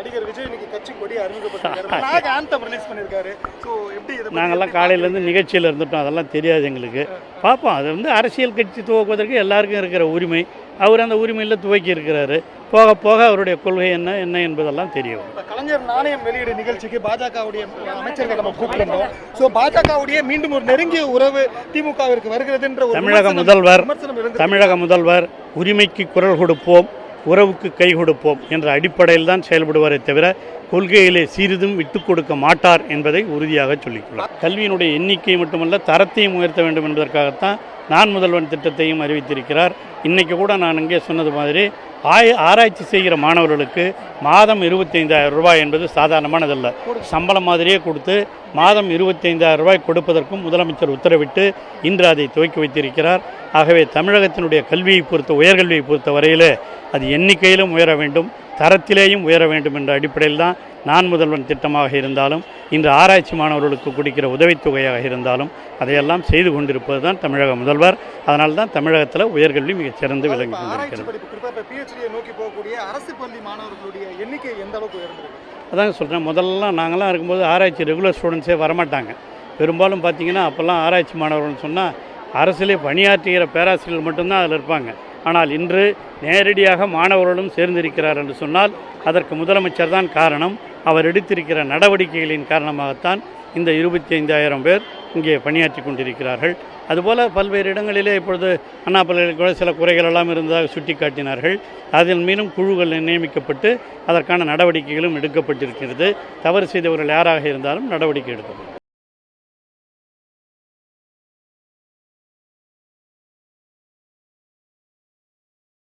நடிகர் விஜய் இன்னைக்கு கட்சி கொடி அறிமுகப்படுத்திருக்காரு, ஆந்தம் ரிலீஸ் பண்ணிருக்காரு. சோ எப்படி நாங்கெல்லாம் காலையிலேருந்து நிகழ்ச்சியில் இருந்துட்டோம், அதெல்லாம் தெரியாது எங்களுக்கு. பார்ப்போம், அது வந்து அரசியல் கட்சி துவக்குவதற்கு எல்லாருக்கும் இருக்கிற உரிமை. அவர் அந்த உரிமையில் துவக்கி இருக்கிறாரு. போக போக அவருடைய கொள்கை என்ன என்ன என்பதெல்லாம் தெரியும். கலைஞர் நாணயம் வெளியீடு நிகழ்ச்சிக்கு பாஜகவுடைய அமைச்சர்கள் நம்ம கூப்பிட்டோம். ஸோ பாஜகவுடைய மீண்டும் ஒரு நெருங்கிய உறவு திமுகவிற்கு வருகிறது என்ற தமிழக முதல்வர் உரிமைக்கு குரல் கொடுப்போம், உறவுக்கு கை கொடுப்போம் என்ற அடிப்படையில் தான் செயல்படுவாரே தவிர கொள்கையிலே சிறிதும் விட்டு கொடுக்க மாட்டார் என்பதை உறுதியாக சொல்லிக்கொள்ளார். கல்வியினுடைய எண்ணிக்கை மட்டுமல்ல, தரத்தையும் உயர்த்த வேண்டும் என்பதற்காகத்தான் நான் முதல்வன் திட்டத்தையும் அறிவித்திருக்கிறார். இன்றைக்கி கூட நான் இங்கே சொன்னது மாதிரி ஆராய்ச்சி செய்கிற மாணவர்களுக்கு மாதம் 25,000 ரூபாய் என்பது சாதாரணமானதல்ல. சம்பளம் மாதிரியே கொடுத்து மாதம் 25,000 ரூபாய் கொடுப்பதற்கும் முதலமைச்சர் உத்தரவிட்டு இன்று அதை துவக்கி வைத்திருக்கிறார். ஆகவே தமிழகத்தினுடைய கல்வியை உயர்கல்வியை பொறுத்த வரையில் அது எண்ணிக்கையிலும் உயர வேண்டும், தரத்திலேயும் உயர வேண்டும் என்ற அடிப்படையில் தான் நான் முதல்வன் திட்டமாக இருந்தாலும், இன்று ஆராய்ச்சி மாணவர்களுக்கு கொடுக்கிற உதவித்தொகையாக இருந்தாலும் அதையெல்லாம் செய்து கொண்டிருப்பது தான் தமிழக முதல்வர். அதனால தான் தமிழகத்தில் உயர்கல்வி மிகச் சிறந்து விளங்கி கொண்டிருக்கிறது. அதாங்க சொல்கிறேன், முதல்லாம் நாங்கள்லாம் இருக்கும்போது ஆராய்ச்சி ரெகுலர் ஸ்டூடெண்ட்ஸே வரமாட்டாங்க. பெரும்பாலும் பார்த்திங்கன்னா அப்போல்லாம் ஆராய்ச்சி மாணவர்கள்னு சொன்னால் அரசிலே பணியாற்றுகிற பேராசிரியர்கள் மட்டும்தான் அதில் இருப்பாங்க. ஆனால் இன்று நேரடியாக மாணவர்களும் சேர்ந்திருக்கிறார் என்று சொன்னால் அதற்கு முதலமைச்சர் தான் காரணம். அவர் எடுத்திருக்கிற நடவடிக்கைகளின் காரணமாகத்தான் இந்த 25,000 பேர் இங்கே பணியாற்றி கொண்டிருக்கிறார்கள். அதுபோல் பல்வேறு இடங்களிலே இப்பொழுது அண்ணா பல்கலைக்கழக சில குறைகள் எல்லாம் இருந்ததாக சுட்டி காட்டினார்கள். அதன் மீதும் குழுக்கள் நியமிக்கப்பட்டு அதற்கான நடவடிக்கைகளும் எடுக்கப்பட்டிருக்கிறது. தவறு செய்தவர்கள் யாராக இருந்தாலும் நடவடிக்கை எடுக்கப்படும்.